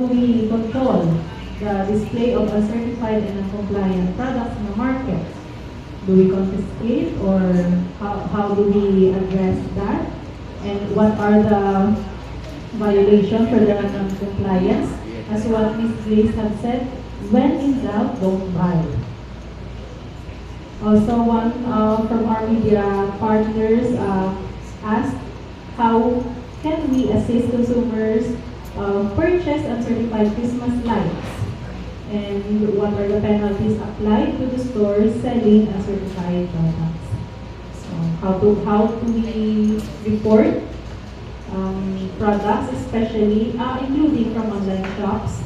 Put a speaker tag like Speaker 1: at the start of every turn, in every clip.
Speaker 1: we control the display of uncertified and non-compliant products in the market? Do we confiscate, or how do we address that? And what are the violations for the non-compliance? As what Ms. Grace has said, when in doubt, don't buy. Also, one from our media partners asked, how can we assist consumers purchase uncertified Christmas lights? And what are the penalties applied to the stores selling uncertified products? So how do we report products, especially including from online shops?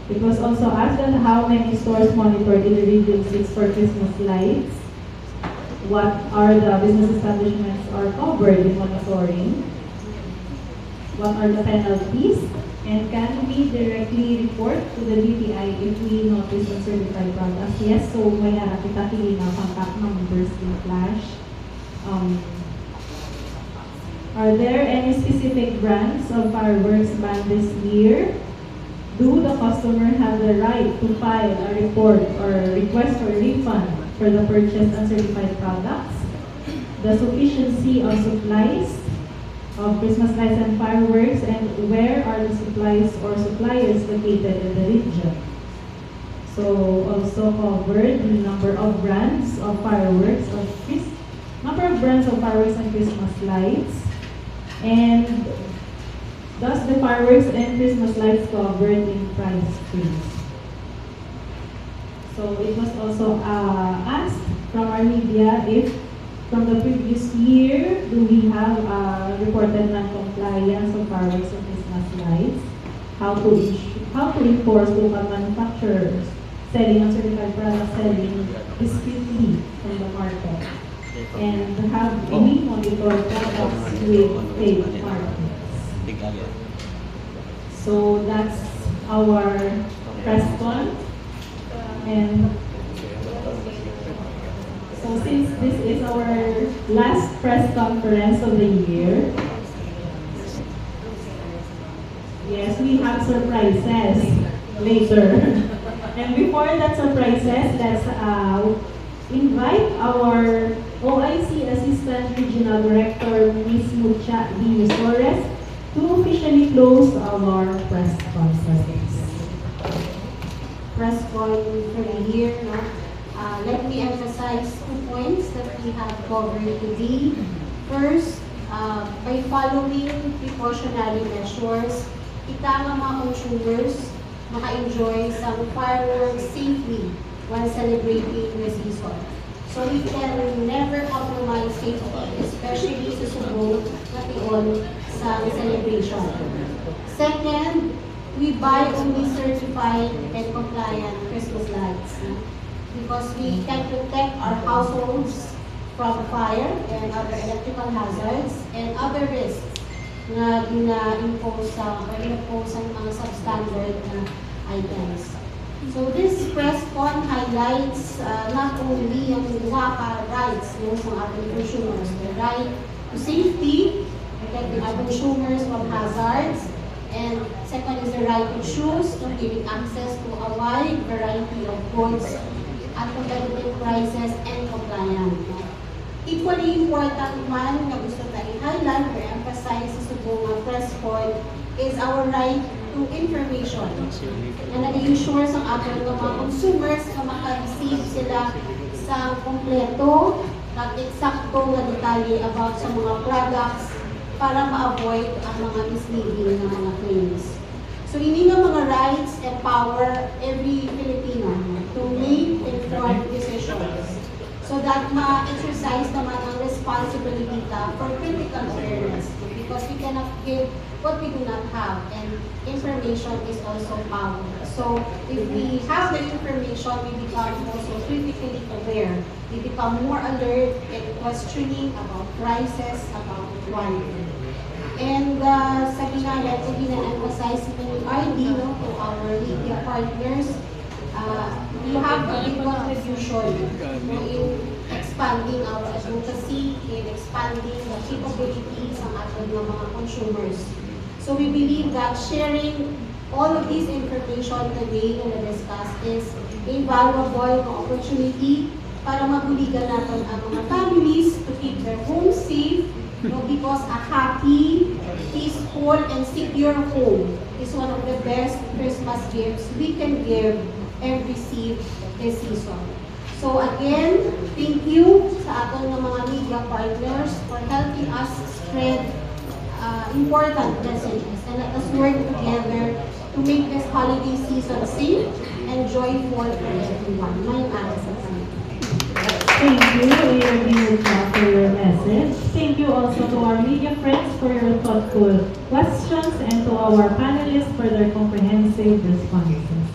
Speaker 1: It was also asked that how many stores monitored in the Region 6 for Christmas lights? What are the business establishments are covered in monitoring? What are the penalties? And can we directly report to the DTI if we notice uncertified products? Yes, so may kita na contact numbers in Flash. Are there any specific brands of fireworks banned this year? Do the customer have the right to file a report or request for a refund for the purchased uncertified products? The sufficiency of supplies of Christmas lights and fireworks, and where are the supplies or suppliers located in the region? So also covered the number of brands of fireworks and Christmas lights, and thus the fireworks and Christmas lights covered in price freeze. So it was also asked from our media if from the previous year, do we have reported non-compliance of fireworks and Christmas lights? How to enforce local manufacturers selling uncertified products selling discreetly from the market? And have we monitored products with fake markets? So that's our press con. And so since this is our last press conference of the year, yes, we have surprises later. And before that surprises, let's invite our OIC Assistant Regional Director, Ms. Mucha D. Torres, to officially close our press conference.
Speaker 2: Press con for the year. No? Let me emphasize 2 points that we have covered today. First, by following precautionary measures, kita nga mga consumers maka-enjoy sa fireworks safely while celebrating the season. So we can never compromise safety, especially sa subong na tiyon sa celebration. Second, we buy only certified and compliant Christmas lights. Because we can protect our households from fire and other electrical hazards and other risks na impose ang mga substandard items. So this press con highlights not only ang mga rights ng ating consumers, the right to safety, protecting our consumers from hazards, and second is the right to choose, to giving access to a wide variety of goods at competitive prices and compliant. Equally important man na gusto tayong highlight or emphasize sa subong press con is our right to information na nag-ensure sa ating mga consumers na maka-receive sila sa kompleto at eksakto na detalye about sa mga products para ma-avoid ang mga misleading na mga claims. So, ini nga mga rights empower every Filipino to make informed decisions so that ma-exercise naman ang responsibility for critical awareness because we cannot give what we do not have, and information is also power. So, if we have the information, we become also critically aware. We become more alert and questioning about prices, about quality. And sa ginaya, ito gina-emphasize ng ID to our media partners, you have a big contribution in expanding our advocacy, in expanding the capabilities ng ating mga consumers. So we believe that sharing all of this information today na na-discuss is a valuable opportunity para mabuligan natin ang mga families to keep their homes safe, because a happy, peaceful, and secure home is one of the best Christmas gifts we can give and receive this season. So again, thank you sa atong mga media partners for helping us spread important messages, and let us work together to make this holiday season safe and joyful for everyone. Mayong araw sa kanila.
Speaker 1: Thank you, ARD for your message. Thank you also to our media friends for your thoughtful questions and to our panelists for their comprehensive responses.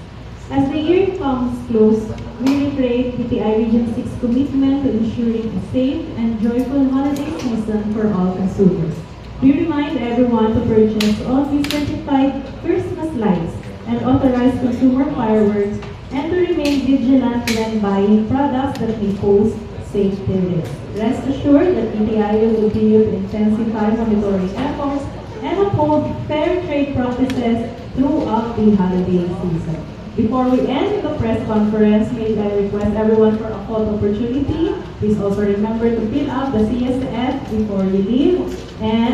Speaker 1: As the year comes close, we reiterate PTI Region 6 commitment to ensuring a safe and joyful holiday season for all consumers. We remind everyone to purchase all these certified Christmas lights and authorized consumer fireworks, and to remain vigilant when buying products that may pose safety risks. Rest assured that PTI will continue to intensify monitoring efforts and uphold fair trade practices throughout the holiday season. Before we end the press conference, may I request everyone for a photo opportunity. Please also remember to fill out the CSF before you leave. And